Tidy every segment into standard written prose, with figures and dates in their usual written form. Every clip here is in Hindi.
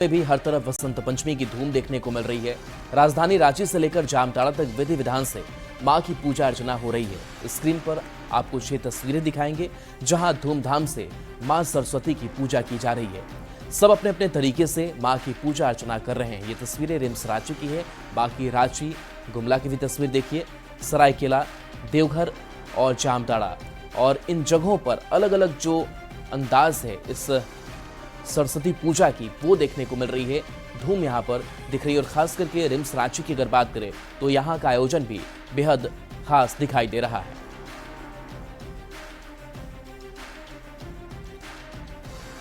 में भी हर तरफ वसंत पंचमी की धूम देखने को मिल रही है। राजधानी रांची से लेकर जामताड़ा तक विधि विधान से मां की पूजा अर्चना हो रही है। स्क्रीन पर आपको ये तस्वीरें दिखाएंगे जहां धूमधाम से मां सरस्वती की पूजा की जा रही है। सब अपने अपने तरीके से मां की पूजा अर्चना कर रहे हैं। ये तस्वीरें रिम्स रांची की है। बाकी रांची गुमला की भी तस्वीर देखिए, सरायकेला, देवघर और जामताड़ा, और इन जगहों पर अलग अलग जो अंदाज है इस सरस्वती पूजा की वो देखने को मिल रही है। धूम यहाँ पर दिख रही है और खास करके रिम्स रांची की अगर बात करें तो यहाँ का आयोजन भी बेहद खास दिखाई दे रहा है।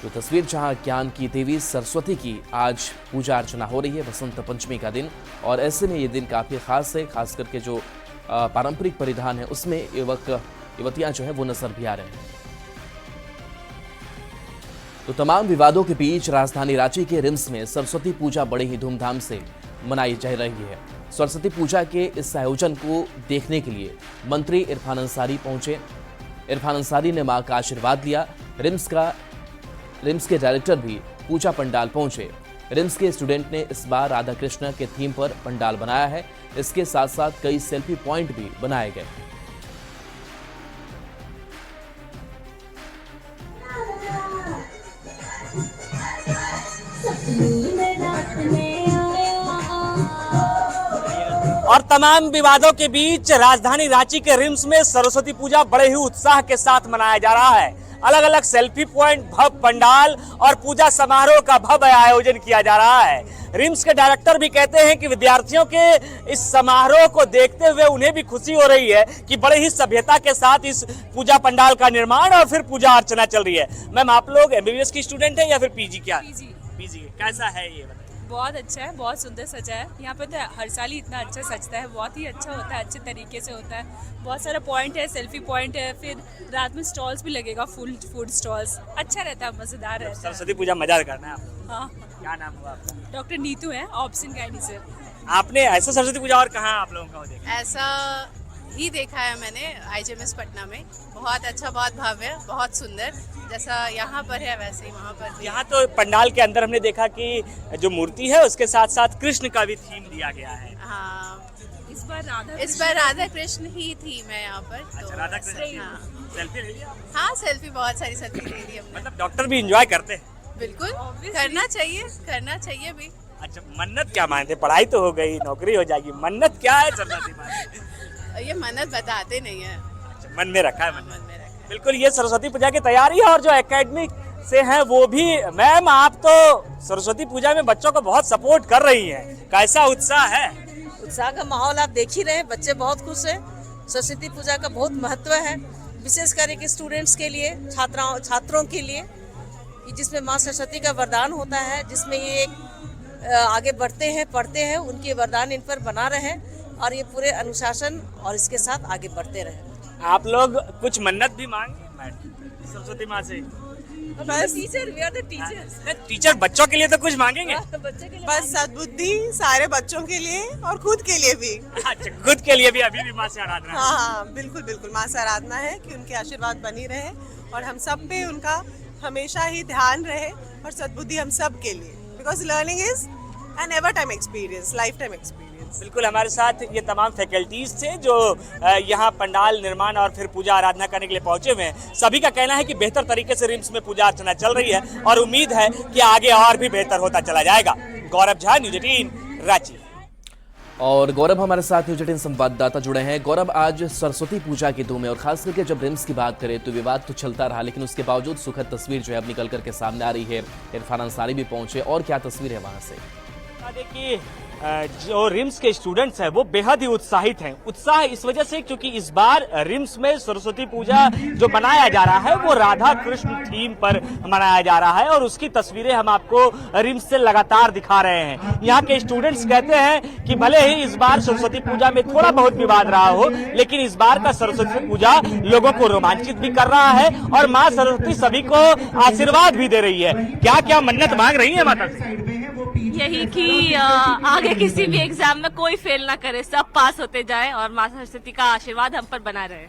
तो तस्वीर जहां ज्ञान की देवी सरस्वती की आज पूजा अर्चना हो रही है, बसंत पंचमी का दिन, और ऐसे में ये दिन काफी खास है। खास करके जो पारंपरिक परिधान है उसमें युवतियां जो है वो नजर भी आ रहे हैं। तो तमाम विवादों के बीच राजधानी रांची के रिम्स में सरस्वती पूजा बड़े ही धूमधाम से मनाई जा रही है। सरस्वती पूजा के इस आयोजन को देखने के लिए मंत्री इरफान अंसारी पहुंचे। इरफान अंसारी ने मां का आशीर्वाद लिया। रिम्स के डायरेक्टर भी पूजा पंडाल पहुंचे। रिम्स के स्टूडेंट ने इस बार राधा कृष्ण के थीम पर पंडाल बनाया है। इसके साथ साथ कई सेल्फी पॉइंट भी बनाए गए। और तमाम विवादों के बीच राजधानी रांची के रिम्स में सरस्वती पूजा बड़े ही उत्साह के साथ मनाया जा रहा है। अलग अलग सेल्फी पॉइंट, भव्य पंडाल और पूजा समारोह का भव्य आयोजन किया जा रहा है। रिम्स के डायरेक्टर भी कहते हैं कि विद्यार्थियों के इस समारोह को देखते हुए उन्हें भी खुशी हो रही है कि बड़े ही सभ्यता के साथ इस पूजा पंडाल का निर्माण और फिर पूजा अर्चना चल रही है। मैम, आप लोग एमबीबीएस की स्टूडेंट है या फिर पीजी? क्या पीजी कैसा है ये? बहुत अच्छा है, बहुत सुंदर सजा है। यहाँ पे तो हर साल ही इतना अच्छा सजता है, बहुत ही अच्छा होता है, अच्छे तरीके से होता है। बहुत सारा पॉइंट है, सेल्फी पॉइंट है, फिर रात में स्टॉल्स भी लगेगा, फूड स्टॉल्स। अच्छा रहता है, मजेदार रहता है। सरस्वती पूजा मजा करना है आपको? हाँ। क्या नाम हुआ आपका? डॉक्टर नीतू है, ऑप्शन गाइनी सर। आपने ऐसा सरस्वती पूजा और कहाँ आप लोगों का देखा? ऐसा ही देखा है मैंने IGMS पटना में। बहुत अच्छा, बहुत भव्य, बहुत सुंदर। जैसा यहाँ पर है वैसे ही वहाँ पर। यहाँ तो पंडाल के अंदर हमने देखा कि जो मूर्ति है उसके साथ साथ कृष्ण का भी थीम दिया गया है। हाँ, इस बार राधा कृष्ण ही थीम है यहाँ पर। अच्छा, राधा कृष्ण। हाँ, सेल्फी ले लिया? हाँ, सेल्फी, बहुत सारी सेल्फी ले ली हमने। मतलब डॉक्टर भी एंजॉय करते हैं? बिल्कुल, करना चाहिए भी। अच्छा, मन्नत क्या मानते? पढ़ाई तो हो गई, नौकरी हो जाएगी, मन्नत क्या है सरस्वती माता? ये मन्नत बताते नहीं है। अच्छा, मन में रखा है मन में रखा है। बिल्कुल, ये सरस्वती पूजा की तैयारी है। और जो एकेडमिक से हैं वो भी। मैम, आप तो सरस्वती पूजा में बच्चों को बहुत सपोर्ट कर रही हैं, कैसा उत्साह है? उत्साह का माहौल आप देख ही रहे हैं, बच्चे बहुत खुश हैं। सरस्वती पूजा का बहुत महत्व है, विशेष करके स्टूडेंट्स के लिए, छात्रों के लिए, जिसमें माँ सरस्वती का वरदान होता है, जिसमें ये आगे बढ़ते हैं, पढ़ते हैं, उनके वरदान इन पर बना रहे और ये पूरे अनुशासन और इसके साथ आगे बढ़ते रहे। आप लोग कुछ मन्नत भी मांगे सरस्वती माँ से? टीचर बच्चों के लिए तो कुछ मांगेंगे? बस सद्बुद्धि सारे बच्चों के लिए और खुद के लिए भी। अच्छा, खुद के लिए भी अभी भी माँ से आराधना? हाँ, बिल्कुल माँ से आराधना है कि उनके आशीर्वाद बनी रहे और हम सब पे उनका हमेशा ही ध्यान रहे, और सद्बुद्धि हम सब के लिए, because learning is an ever time experience, life time experience. बिल्कुल, हमारे साथ ये तमाम फैकल्टीज थे जो यहाँ पंडाल निर्माण और फिर पूजा आराधना करने के लिए पहुंचे हुए हैं। सभी का कहना है कि बेहतर तरीके से रिम्स में पूजा अर्चना चल रही है और उम्मीद है कि आगे और भी बेहतर होता चला जाएगा। गौरव झा, न्यूज़ 18 रांची। और गौरव हमारे साथ न्यूज़ 18 संवाददाता जुड़े हैं। गौरव, आज सरस्वती पूजा की धूम है और खास करके जब रिम्स की बात करें तो विवाद तो चलता रहा, लेकिन उसके बावजूद सुखद तस्वीर जो है अब निकल करके सामने आ रही है। इरफान अंसारी भी पहुंचे, और क्या तस्वीर है वहां से? देखिए, जो रिम्स के स्टूडेंट्स हैं वो बेहद ही उत्साहित हैं। उत्साह इस वजह से क्योंकि इस बार रिम्स में सरस्वती पूजा जो मनाया जा रहा है वो राधा कृष्ण थीम पर मनाया जा रहा है, और उसकी तस्वीरें हम आपको रिम्स से लगातार दिखा रहे हैं। यहाँ के स्टूडेंट्स कहते हैं कि भले ही इस बार सरस्वती पूजा में थोड़ा बहुत विवाद रहा हो, लेकिन इस बार का सरस्वती पूजा लोगों को रोमांचित भी कर रहा है और माँ सरस्वती सभी को आशीर्वाद भी दे रही है। क्या क्या मन्नत मांग रही है माता से? यही कि आगे किसी भी एग्जाम में कोई फेल ना करे, सब पास होते जाए और माँ सरस्वती का आशीर्वाद हम पर बना रहे।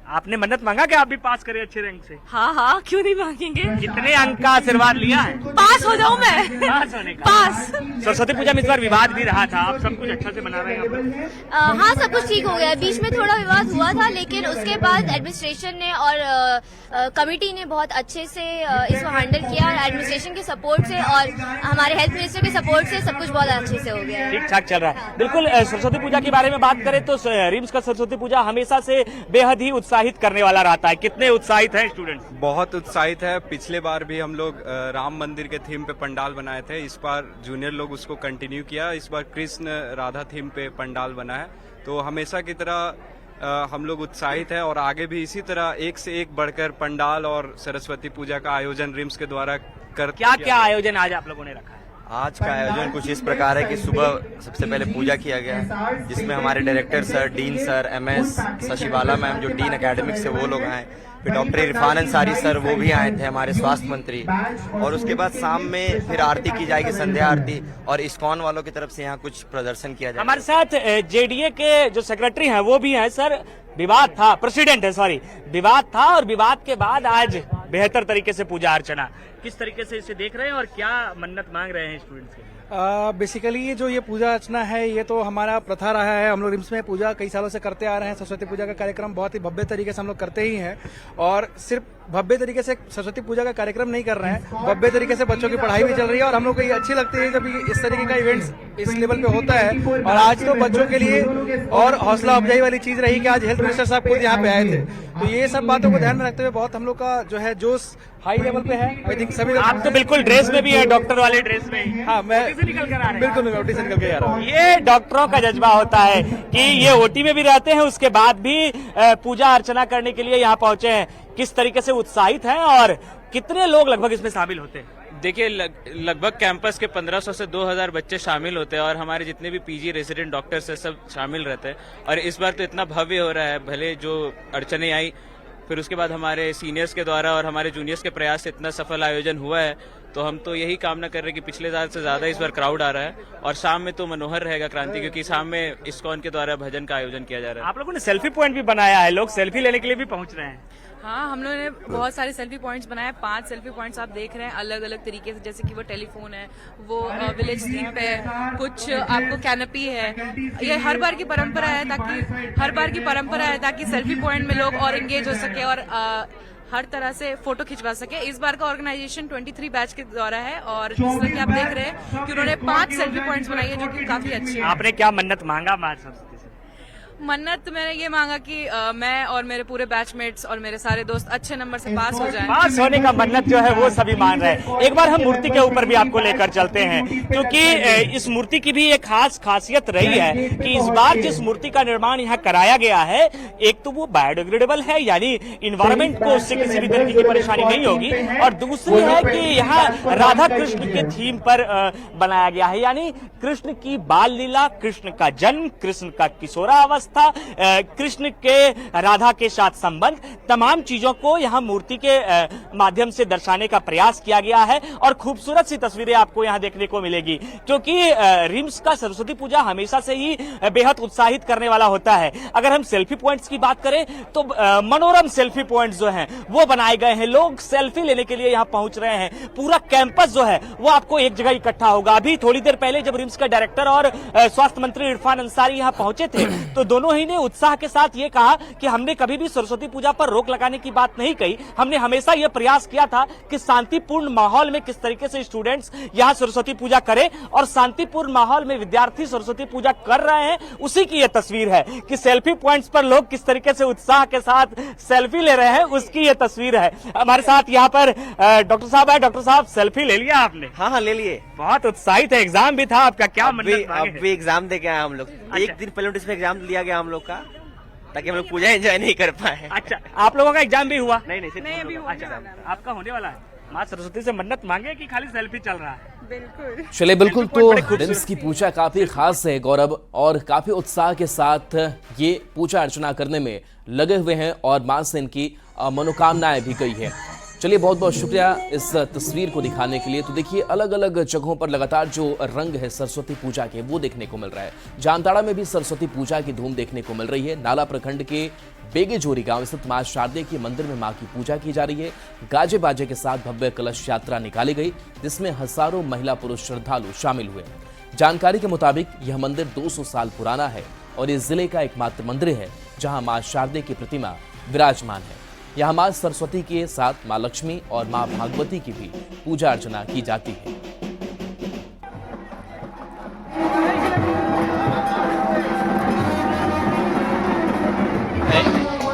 आपने मन्नत मांगा कि आप भी पास करें अच्छे रैंक से? हाँ हाँ, क्यों नहीं मांगेंगे। कितने अंक का आशीर्वाद लिया है? पास हो जाऊं मैं। पास होने का। पास। सरस्वती पूजा में इस बार विवाद भी रहा था, आप सब कुछ अच्छा से मना रहे हैं यहाँ पर? हाँ, सब कुछ ठीक हो गया है। बीच में थोड़ा विवाद हुआ था, लेकिन उसके बाद एडमिनिस्ट्रेशन ने और कमेटी ने बहुत अच्छे से इसको हैंडल किया, और एडमिनिस्ट्रेशन के सपोर्ट से और हमारे हेल्थ मिनिस्टर के सपोर्ट से सब कुछ बहुत अच्छे से हो गया है। ठीक ठाक चल रहा है। बिल्कुल, सरस्वती पूजा के बारे में बात करें तो रिम्स का सरस्वती पूजा हमेशा से बेहद ही उत्साहित करने वाला रहता है। कितने उत्साहित हैं स्टूडेंट्स? बहुत उत्साहित है। पिछले बार भी हम लोग राम मंदिर के थीम पे पंडाल बनाए थे, इस बार जूनियर लोग उसको कंटिन्यू किया। इस बार कृष्ण राधा थीम पे पंडाल बना है, तो हमेशा की तरह हम लोग उत्साहित है और आगे भी इसी तरह एक से एक बढ़कर पंडाल और सरस्वती पूजा का आयोजन रिम्स के द्वारा क्या आयोजन आज आप लोगों ने रखा है? आज का आयोजन कुछ इस प्रकार है कि सुबह सबसे पहले पूजा किया गया, जिसमें हमारे director sir, dean sir, MS Shashibala ma'am जो डीन एकेडमिक से वो लोग आए, फिर डॉक्टर इरफान अंसारी सर वो भी आए थे, हमारे स्वास्थ्य मंत्री, और उसके बाद शाम में फिर आरती की जाएगी, संध्या आरती, और इस्कॉन वालों की तरफ से यहाँ कुछ प्रदर्शन किया जाएगा। हमारे साथ जेडीए के जो सेक्रेटरी हैं वो भी हैं। सर, विवाद था, प्रेसिडेंट है सॉरी, विवाद था और विवाद के बाद आज बेहतर तरीके से पूजा अर्चना, किस तरीके से इसे देख रहे हैं और क्या मन्नत मांग रहे हैं स्टूडेंट्स के लिए? बेसिकली ये जो ये पूजा अर्चना है, ये तो हमारा प्रथा रहा है। हम लोग रिम्स में पूजा कई सालों से करते आ रहे हैं। सरस्वती पूजा का कार्यक्रम बहुत ही भव्य तरीके से हम लोग करते ही हैं, और सिर्फ भव्य तरीके से सरस्वती पूजा का कार्यक्रम नहीं कर रहे हैं, भव्य तरीके से बच्चों की पढ़ाई भी चल रही है, और हम लोग को ये अच्छी लगती है जब इस तरीके का इवेंट्स इस लेवल पे होता है। और आज तो बच्चों के लिए और हौसला अफजाई वाली चीज रही कि आज हेल्थ मिनिस्टर साहब खुद यहाँ पे आए थे, तो ये सब बातों को ध्यान में रखते हुए बहुत हम लोग का जो है जोश हाई लेवल पे है। आई थिंक सभी आप तो बिल्कुल ड्रेस में भी है, डॉक्टर वाले ड्रेस में। हाँ, मैं निकल कर आ रहे हैं। बिल्कुल मैं ओटी से निकल के आ रहा हूँ। ये डॉक्टरों का जज्बा होता है कि ये ओटी में भी रहते हैं, उसके बाद भी पूजा अर्चना करने के लिए यहाँ पहुंचे हैं। किस तरीके से उत्साहित हैं और कितने लोग लगभग इसमें शामिल होते हैं? देखिए, लगभग कैंपस के 1500 से 2000 बच्चे शामिल होते हैं, और हमारे जितने भी पीजी रेजिडेंट डॉक्टर्स हैं सब शामिल रहते हैं। और इस बार तो इतना भव्य हो रहा है, भले जो अड़चने आई, फिर उसके बाद हमारे सीनियर्स के द्वारा और हमारे जूनियर्स के प्रयास से इतना सफल आयोजन हुआ है, तो हम तो यही कामना कर रहे हैं कि पिछले साल से ज्यादा इस बार क्राउड आ रहा है। और शाम में तो मनोहर रहेगा क्रांति, क्योंकि शाम में इस्कॉन के द्वारा भजन का आयोजन किया जा रहा है। आप लोगों ने सेल्फी पॉइंट भी बनाया है, लोग सेल्फी लेने के लिए भी पहुंच रहे हैं। हाँ, हम लोगों ने बहुत सारे सेल्फी पॉइंट्स बनाए, 5 सेल्फी पॉइंट्स आप देख रहे हैं अलग अलग तरीके से, जैसे कि वो टेलीफोन है, वो विलेज थीम पे है, कुछ आपको कैनपी है। ये हर बार की परंपरा है ताकि सेल्फी पॉइंट में लोग और एंगेज हो सके और हर तरह से फोटो खिंचवा सके। इस बार का ऑर्गेनाइजेशन 23 बैच के द्वारा है, और जिस तरह की आप देख रहे हैं कि उन्होंने 5 सेल्फी पॉइंट्स बनाई है जो कि काफी अच्छी है। आपने क्या मन्नत मांगा मां सरस्वती से? मन्नत मैंने ये मांगा कि मैं और मेरे पूरे बैचमेट्स और मेरे सारे दोस्त अच्छे नंबर से पास हो जाएं। पास होने का मन्नत जो है वो सभी मान रहे हैं। एक बार हम मूर्ति के ऊपर भी आपको लेकर चलते हैं, क्योंकि इस मूर्ति की भी एक खास खासियत रही है कि इस बार जिस मूर्ति का निर्माण यहाँ कराया गया है, एक तो वो बायोडिग्रेडेबल है, यानी इन्वायरमेंट को उससे किसी भी तरीके की परेशानी नहीं होगी, और दूसरी है कि यहाँ राधा कृष्ण के थीम पर बनाया गया है, यानी कृष्ण की बाल लीला, कृष्ण का जन्म, कृष्ण का किशोरावस्था, कृष्ण के राधा के साथ संबंध, तमाम चीजों को यहाँ मूर्ति के माध्यम से दर्शाने का प्रयास किया गया है। और खूबसूरत सी तस्वीरें आपको यहाँ देखने को मिलेगी, क्योंकि रिम्स का सरस्वती पूजा हमेशा से ही बेहद उत्साहित करने वाला होता है। अगर हम सेल्फी पॉइंट्स की बात करें तो मनोरम सेल्फी पॉइंट्स जो हैं वो बनाए गए हैं, लोग सेल्फी लेने के लिए यहाँ पहुंच रहे हैं। पूरा कैंपस जो है वो आपको एक जगह इकट्ठा होगा। अभी थोड़ी देर पहले जब रिम्स का डायरेक्टर और स्वास्थ्य मंत्री इरफान अंसारी यहाँ पहुंचे थे, तो दोनों ही ने उत्साह के साथ ये कहा कि हमने कभी भी सरस्वती पूजा पर रोक लगाने की बात नहीं कही, हमने हमेशा यह प्रयास किया था कि शांतिपूर्ण माहौल में किस तरीके से स्टूडेंट्स यहाँ सरस्वती पूजा करें, और शांतिपूर्ण माहौल में विद्यार्थी सरस्वती पूजा कर रहे हैं, उसी की यह तस्वीर है कि सेल्फी पॉइंट्स पर लोग किस तरीके से उत्साह के साथ सेल्फी ले रहे हैं, उसकी यह तस्वीर है। हमारे साथ यहाँ पर डॉक्टर साहब है। डॉक्टर साहब, सेल्फी ले लिया आपने? हाँ, ले लिए। बहुत उत्साहित है, एग्जाम भी था आपका, क्या मन्नत मांगे? अब भी एग्जाम दे के आए हम लोग। एक दिन पहले नोटिस में एग्जाम लिया गया हम लोग का, ताकि हम लोग पूजा एंजॉय नहीं कर पाए। अच्छा, आप लोगों का एग्जाम भी हुआ? नहीं अभी होने वाला है। आपका होने वाला है। माँ सरस्वती से मन्नत मांगे कि खाली सेल्फी चल रहा है? बिल्कुल। चलिए, बिल्कुल। तो रिम्स की पूजा काफी खास है गौरव, और काफी उत्साह के साथ ये पूजा अर्चना करने में लगे हुए हैं, और मां से इनकी मनोकामनाएं भी गई है। चलिए, बहुत बहुत शुक्रिया इस तस्वीर को दिखाने के लिए। तो देखिए, अलग अलग जगहों पर लगातार जो रंग है सरस्वती पूजा के, वो देखने को मिल रहा है। जामताड़ा में भी सरस्वती पूजा की धूम देखने को मिल रही है। नाला प्रखंड के बेगेजोरी गांव स्थित मां शारदे के मंदिर में मां की पूजा की जा रही है। गाजे बाजे के साथ भव्य कलश यात्रा निकाली गई, जिसमें हजारों महिला पुरुष श्रद्धालु शामिल हुए। जानकारी के मुताबिक यह मंदिर 200 साल पुराना है और इस जिले का एकमात्र मंदिर है जहां मां शारदे की प्रतिमा विराजमान है। यहाँ मां सरस्वती के साथ मां लक्ष्मी और मां भागवती की भी पूजा अर्चना की जाती है।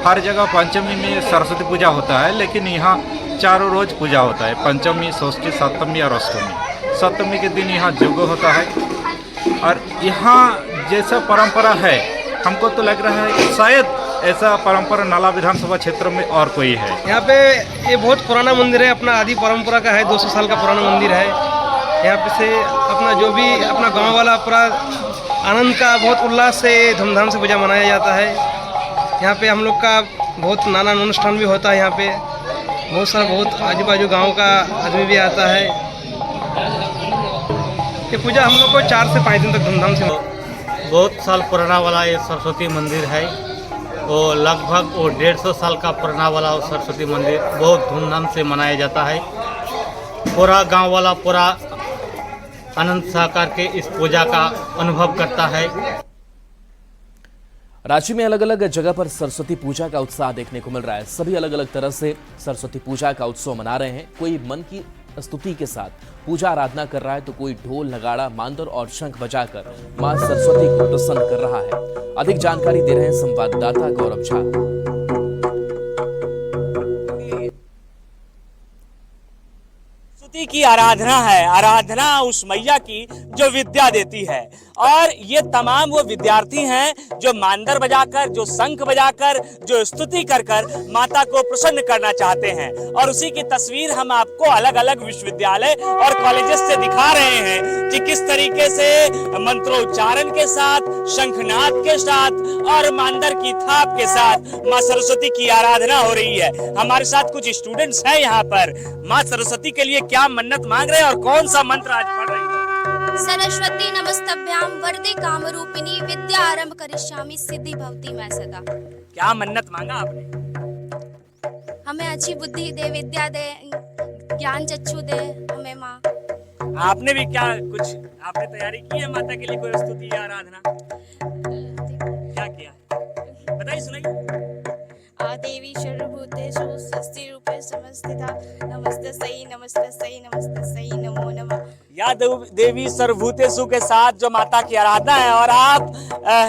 हर जगह पंचमी में सरस्वती पूजा होता है, लेकिन यहाँ चारों रोज पूजा होता है। पंचमी, षष्ठी, सप्तमी और अष्टमी। सप्तमी के दिन यहाँ यज्ञ होता है। और यहाँ जैसा परंपरा है, हमको तो लग रहा है कि शायद ऐसा परंपरा नाला विधानसभा क्षेत्र में और कोई है। यहाँ पे ये बहुत पुराना मंदिर है, अपना आदि परंपरा का है, 200 साल का पुराना मंदिर है। यहाँ पे से अपना जो भी अपना गांव वाला पूरा आनंद का बहुत उल्लास से धूमधाम से पूजा मनाया जाता है। यहाँ पे हम लोग का बहुत नाना अनुष्ठान भी होता है। यहाँ पे बहुत आजू बाजू गाँव का आदमी भी आता है। ये पूजा हम लोग को 4 से 5 दिन तक धूमधाम से। बहुत साल पुराना वाला ये सरस्वती मंदिर है। वो लगभग 150 साल का पुराना वाला सरस्वती मंदिर बहुत धूमधाम से मनाया जाता है। पूरा गांव वाला पूरा आनंद सहकार के इस पूजा का अनुभव करता है। रांची में अलग अलग जगह पर सरस्वती पूजा का उत्साह देखने को मिल रहा है। सभी अलग अलग तरह से सरस्वती पूजा का उत्सव मना रहे हैं। कोई मन की स्तुति के साथ पूजा आराधना कर रहा है, तो कोई ढोल, नगाड़ा, मांदर और शंख बजाकर मां सरस्वती को प्रसन्न कर रहा है। अधिक जानकारी दे रहे हैं संवाददाता गौरव झा। सरस्वती की आराधना है, आराधना उस मैया की जो विद्या देती है। और ये तमाम वो विद्यार्थी हैं जो मांदर बजाकर, जो शंख बजाकर, जो स्तुति कर कर माता को प्रसन्न करना चाहते हैं। और उसी की तस्वीर हम आपको अलग अलग विश्वविद्यालय और कॉलेजेस से दिखा रहे हैं कि किस तरीके से मंत्रोच्चारण के साथ, शंखनाद के साथ और मांदर की थाप के साथ माँ सरस्वती की आराधना हो रही है। हमारे साथ कुछ स्टूडेंट्स हैं यहाँ पर। माँ सरस्वती के लिए क्या मन्नत मांग रहे हैं और कौन सा मंत्र आज पढ़ रही है? सरस्वती नमस्तभ्याम वरदे कामरूपिणी विद्यारंभ करिष्यामि सिद्धि भवति मैं सदा। क्या मन्नत मांगा आपने? हमें अच्छी बुद्धि दे, विद्या दे, ज्ञान चक्षु दे हमें माँ। आपने भी क्या कुछ आपने तैयारी की है माता के लिए, कोई स्तुति या आराधना? क्या किया बताइए, सुनाइए। देवी सर्वभूतेषु स्वस्ति रूपे समस्थिता नमस्तस्यै नमस्तस्यै नमस्तस्यै नमो नमः। या देवी सर्वभूतेषु के साथ जो माता की आराधना है। और आप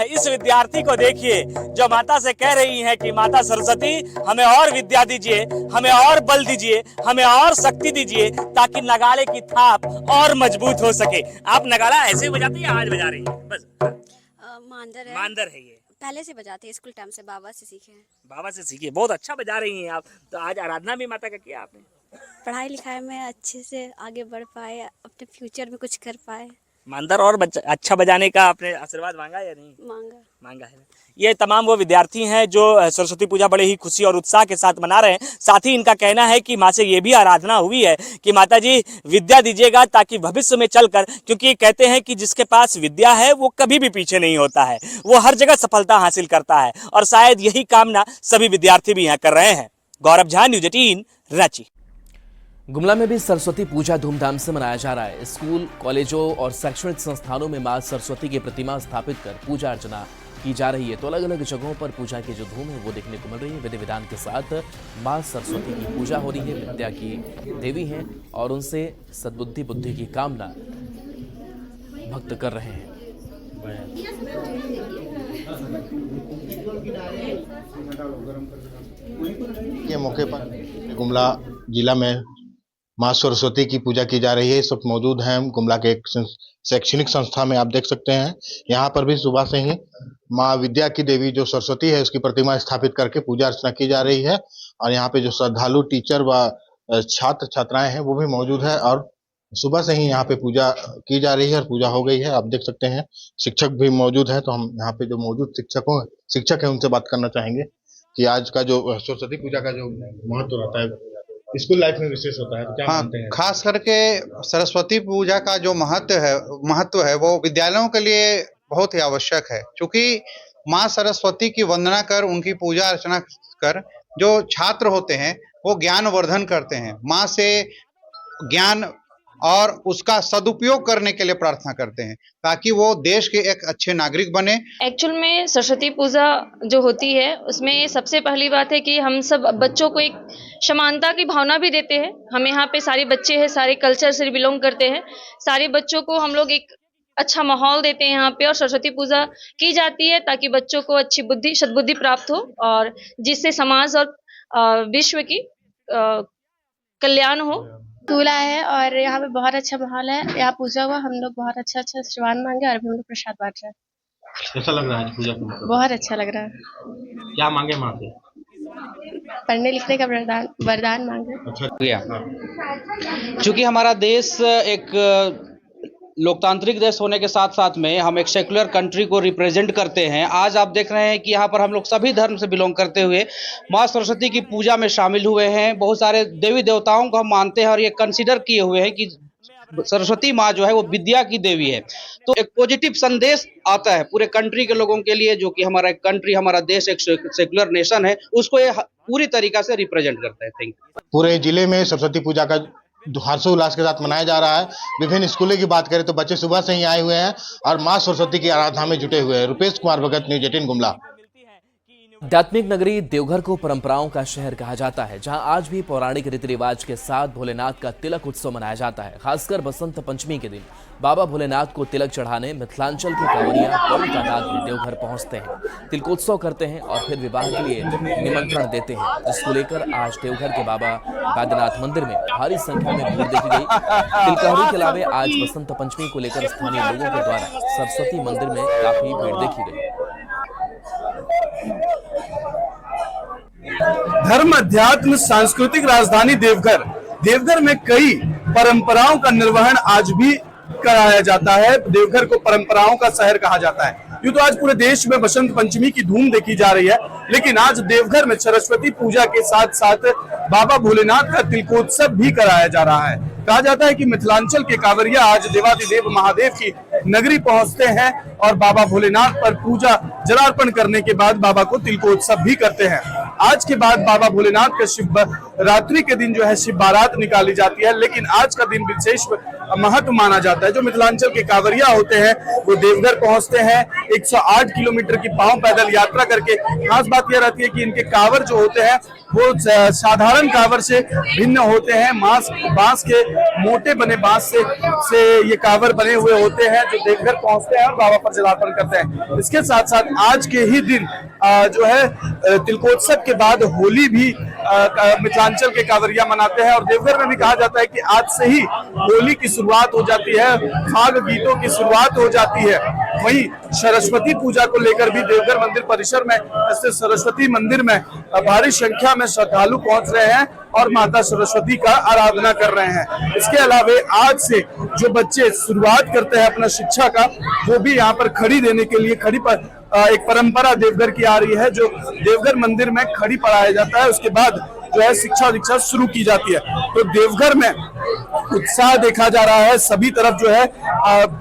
इस विद्यार्थी को देखिए जो माता से कह रही हैं कि माता सरस्वती हमें और विद्या दीजिए, हमें और बल दीजिए, हमें और शक्ति दीजिए, ताकि नगाड़े की थाप और मजबूत हो सके। आप नगाड़ा ऐसे बजाती हैं, आज बजा रही हैं? बस मांदर है ये। पहले से बजाते हैं, स्कूल टाइम से बाबा से सीखे हैं। बाबा से सीखिए, बहुत अच्छा बजा रही हैं आप। तो आज आराधना भी माता का किया आपने? पढ़ाई लिखाई में अच्छे से आगे बढ़ पाए, अपने फ्यूचर में कुछ कर पाए। मांदर और अच्छा बजाने का आपने आशीर्वाद मांगा या नहीं? मांगा है। ये तमाम वो विद्यार्थी हैं जो सरस्वती पूजा बड़े ही खुशी और उत्साह के साथ मना रहे हैं। साथ ही इनका कहना है कि माँ से ये भी आराधना हुई है कि माता जी विद्या दीजिएगा, ताकि भविष्य में चलकर, क्योंकि कहते हैं कि जिसके पास विद्या है वो कभी भी पीछे नहीं होता है, वो हर जगह सफलता हासिल करता है। और शायद यही कामना सभी विद्यार्थी भी यहाँ कर रहे हैं। गौरव झा, न्यूज 18, रांची। गुमला में भी सरस्वती पूजा धूमधाम से मनाया जा रहा है। स्कूल, कॉलेजों और शैक्षणिक संस्थानों में मां सरस्वती की प्रतिमा स्थापित कर पूजा अर्चना की जा रही है। तो अलग अलग जगहों पर पूजा की जो धूम है वो देखने को मिल रही है। विधि विधान के साथ मां सरस्वती की पूजा हो रही है। विद्या की देवी हैं और उनसे सद्बुद्धि, बुद्धि की कामना भक्त कर रहे हैं। के मौके पर गुमला जिला में मां सरस्वती की पूजा की जा रही है। इस वक्त मौजूद हैं हम गुमला के एक शैक्षणिक संस्था में। आप देख सकते हैं यहाँ पर भी सुबह से ही मां विद्या की देवी जो सरस्वती है उसकी प्रतिमा स्थापित करके पूजा अर्चना की जा रही है। और यहाँ पे जो श्रद्धालु, टीचर व छात्र छात्राएं हैं वो भी मौजूद है और सुबह से ही यहाँ पे पूजा की जा रही है और पूजा हो गई है। आप देख सकते हैं शिक्षक भी मौजूद है। तो हम यहाँ पे जो मौजूद शिक्षक है उनसे बात करना चाहेंगे कि आज का जो सरस्वती पूजा का जो महत्व रहता है स्कूल लाइफ में विशेष होता है, तो क्या मानते हैं? खास करके सरस्वती पूजा का जो महत्व है वो विद्यालयों के लिए बहुत ही आवश्यक है, क्योंकि माँ सरस्वती की वंदना कर, उनकी पूजा अर्चना कर जो छात्र होते हैं वो ज्ञान वर्धन करते हैं, माँ से ज्ञान और उसका सदुपयोग करने के लिए प्रार्थना करते हैं ताकि वो देश के एक अच्छे नागरिक बने। एक्चुअल में सरस्वती पूजा जो होती है उसमें सबसे पहली बात है कि हम सब बच्चों को एक समानता की भावना भी देते हैं। हम यहाँ पे सारे बच्चे हैं, सारे कल्चर से बिलोंग करते हैं, सारे बच्चों को हम लोग एक अच्छा माहौल देते हैं यहाँ पे, और सरस्वती पूजा की जाती है ताकि बच्चों को अच्छी बुद्धि सद्बुद्धि प्राप्त हो और जिससे समाज और विश्व की कल्याण हो। स्कूल आए हैं और यहाँ पे बहुत अच्छा माहौल है, यहाँ पूजा हुआ, हम लोग बहुत अच्छा आशीर्वाद मांगे और अभी हम लोग प्रसाद बांट रहे हैं। कैसा लग रहा है पूजा को? बहुत अच्छा लग रहा है। क्या मांगे माँ से? पढ़ने लिखने का वरदान मांगे। अच्छा, चूंकि हमारा देश एक लोकतांत्रिक देश होने के साथ साथ में हम एक सेकुलर कंट्री को रिप्रेजेंट करते हैं। आज आप देख रहे हैं कि यहाँ पर हम लोग सभी धर्म से बिलोंग करते हुए माँ सरस्वती की पूजा में शामिल हुए हैं। बहुत सारे देवी देवताओं को हम मानते हैं और ये कंसीडर किए हुए हैं कि सरस्वती माँ जो है वो विद्या की देवी है। तो एक पॉजिटिव संदेश आता है पूरे कंट्री के लोगों के लिए, जो कि हमारा एक कंट्री, हमारा देश एक सेकुलर नेशन है, उसको ये पूरी तरीका से रिप्रेजेंट करता है। Thank you. पूरे जिले में सरस्वती पूजा का हर्षोल्लास के साथ मनाया जा रहा है। विभिन्न स्कूलों की बात करें तो बच्चे सुबह से ही आए हुए हैं और मां सरस्वती की आराधना में जुटे हुए हैं। रुपेश कुमार भगत, न्यूज़ 18 गुमला। आध्यात्मिक नगरी देवघर को परंपराओं का शहर कहा जाता है, जहां आज भी पौराणिक रीति रिवाज के साथ भोलेनाथ का तिलक उत्सव मनाया जाता है। खासकर बसंत पंचमी के दिन बाबा भोलेनाथ को तिलक चढ़ाने मिथिलांचल के कांवरिया बड़ी तादाद में देवघर पहुंचते हैं, तिलकोत्सव करते हैं और फिर विवाह के लिए निमंत्रण देते हैं, जिसको लेकर आज देवघर के बाबा बैद्यनाथ मंदिर में भारी संख्या में भीड़ देखी गई। तिलकहरी के अलावे आज बसंत पंचमी को लेकर स्थानीय लोगों के द्वारा सरस्वती मंदिर में काफी भीड़ देखी गई। धर्म, अध्यात्म, सांस्कृतिक राजधानी देवघर। देवघर में कई परंपराओं का निर्वहन आज भी कराया जाता है। देवघर को परंपराओं का शहर कहा जाता है। यूं तो आज पूरे देश में बसंत पंचमी की धूम देखी जा रही है, लेकिन आज देवघर में सरस्वती पूजा के साथ साथ बाबा भोलेनाथ का तिलकोत्सव भी कराया जा रहा है। कहा जाता है कि मिथिलांचल के कांवरिया आज देवाधिदेव महादेव की नगरी पहुंचते हैं और बाबा भोलेनाथ पर पूजा जलार्पण करने के बाद बाबा को तिलकोत्सव भी करते हैं। आज के बाद बाबा भोलेनाथ का शिव रात्रि के दिन जो है शिव बारात निकाली जाती है, लेकिन आज का दिन विशेष महत्व माना जाता है। जो मिथिलांचल के कांवरिया होते हैं वो देवघर पहुंचते हैं 108 किलोमीटर की पांव पैदल यात्रा करके। खास बात यह रहती है कि इनके कांवर जो होते हैं वो साधारण कांवर से भिन्न होते हैं। बांस के मोटे बने बांस से ये कांवर बने हुए होते हैं जो देवघर पहुंचते हैं और बाबा पर जलार्पण करते हैं। इसके साथ साथ आज के ही दिन जो है तिलकोत्सव के बाद होली भी मिथिलांचल के कांवरिया मनाते हैं और देवघर में भी कहा जाता है कि आज से ही होली की शुरुआत हो जाती है, फाग गीतों की शुरुआत हो जाती है। वहीं सरस्वती पूजा को लेकर भी देवघर मंदिर परिसर में ऐसे सरस्वती मंदिर में भारी संख्या में श्रद्धालु पहुंच रहे हैं और माता सरस्वती का आराधना कर रहे हैं। इसके अलावे आज से जो बच्चे शुरुआत करते हैं अपना शिक्षा का, वो भी यहाँ पर खड़ी देने के लिए एक परंपरा देवघर की आ रही है, जो देवघर मंदिर में खड़ी पढ़ाया जाता है। उसके बाद जो है शिक्षा दीक्षा शुरू की जाती है। तो देवघर में उत्साह देखा जा रहा है, सभी तरफ जो है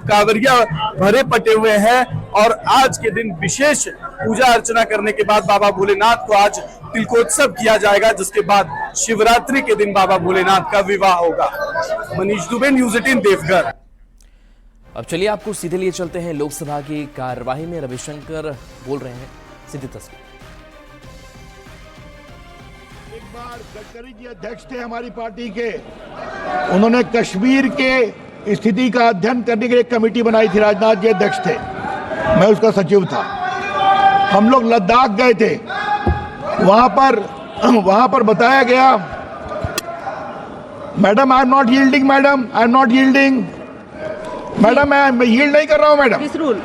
कांवरिया भरे पटे हुए हैं और आज के दिन विशेष पूजा अर्चना करने के बाद बाबा भोलेनाथ को आज तिलकोत्सव किया जाएगा, जिसके बाद शिवरात्रि के दिन बाबा भोलेनाथ का विवाह होगा। मनीष दुबे, न्यूज़ 18 देवघर। अब चलिए आपको सीधे लिए चलते हैं लोकसभा की कार्यवाही में। रविशंकर बोल रहे हैं, सीधी तस्वीर। एक बार गडकरी जी अध्यक्ष थे हमारी पार्टी के, उन्होंने कश्मीर के स्थिति का अध्ययन करने के लिए कमेटी बनाई थी, राजनाथ जी अध्यक्ष थे, मैं उसका सचिव था। हम लोग लद्दाख गए थे, वहां पर बताया गया, madam I am not yielding, madam I am not yielding, madam मैं यील्ड नहीं कर रहा हूं मैडम। किस रूल?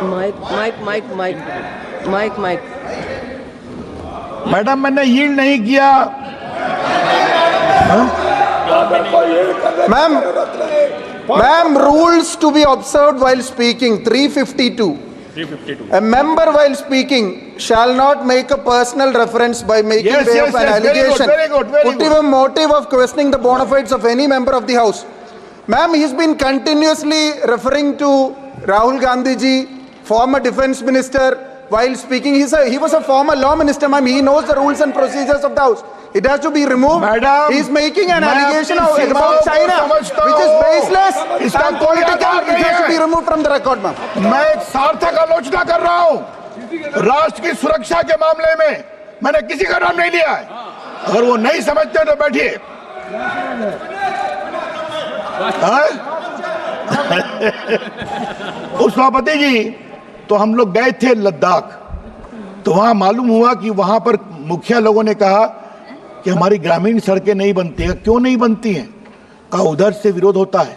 माइक मैडम मैंने यील्ड नहीं किया। Ma'am rules to be observed while speaking 352 352. A member while speaking shall not make a personal reference by making way of an allegation, put a motive of questioning the bona fides of any member of the house. Ma'am, he's been continuously referring to Rahul Gandhi ji, former defense minister, while speaking. He was a former law minister, ma'am. He knows the rules and procedures of the house. It has to be removed. Madam, he's making an allegation about China, which is baseless and political. It has to be removed from the record, ma'am. मैं एक सार्थक आलोचना कर रहा हूँ राष्ट्र की सुरक्षा के मामले में। मैंने किसी का नाम नहीं लिया है। अगर वो नहीं समझते तो बैठिए। सभापति जी, तो हम लोग गए थे लद्दाख, तो वहां मालूम हुआ कि वहां पर मुखिया लोगों ने कहा कि हमारी ग्रामीण सड़कें नहीं बनती हैं। क्यों नहीं बनती हैं? कहा उधर से विरोध होता है।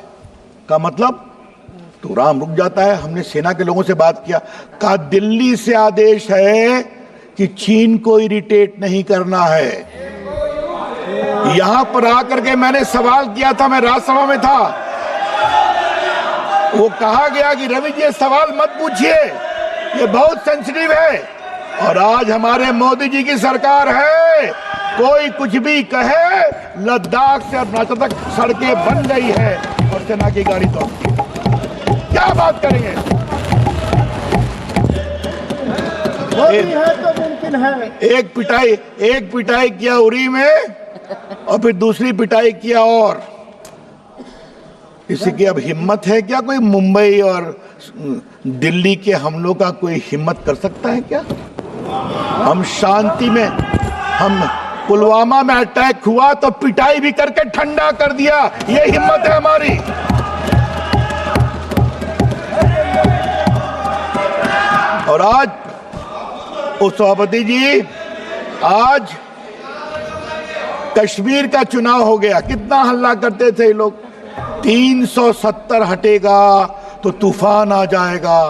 का मतलब तो राम रुक जाता है। हमने सेना के लोगों से बात किया, कहा दिल्ली से आदेश है कि चीन को इरिटेट नहीं करना है। यहां पर आकर के मैंने सवाल किया था, मैं राज्यसभा में था, वो कहा गया कि रवि जी सवाल मत पूछिए, ये बहुत सेंसिटिव है। और आज हमारे मोदी जी की सरकार है, कोई कुछ भी कहे, लद्दाख से अरुणाचल तक सड़कें बन गई है और सेना की गाड़ी दौड़ती है। क्या बात करेंगे? एक पिटाई किया उरी में और फिर दूसरी पिटाई किया। और किसी की अब हिम्मत है क्या? कोई मुंबई और दिल्ली के हमलों का कोई हिम्मत कर सकता है क्या? हम शांति में, हम पुलवामा में अटैक हुआ तो पिटाई भी करके ठंडा कर दिया। ये हिम्मत है हमारी। और आज सभापति जी, आज कश्मीर का चुनाव हो गया, कितना हल्ला करते थे लोग, 370 हटेगा तो तूफान आ जाएगा,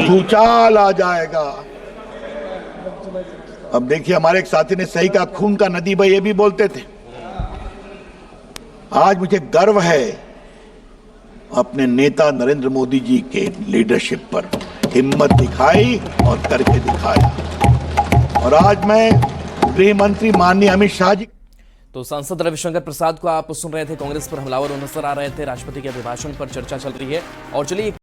भूचाल आ जाएगा। अब देखिए, हमारे एक साथी ने सही कहा, खून का नदी भाई, ये भी बोलते थे। आज मुझे गर्व है अपने नेता नरेंद्र मोदी जी के लीडरशिप पर। हिम्मत दिखाई और करके दिखाया। और आज मैं गृह मंत्री माननीय अमित शाह जी, तो सांसद रविशंकर प्रसाद को आप सुन रहे थे, कांग्रेस पर हमलावर नजर आ रहे थे। राष्ट्रपति के अभिभाषण पर चर्चा चल रही है और चलिए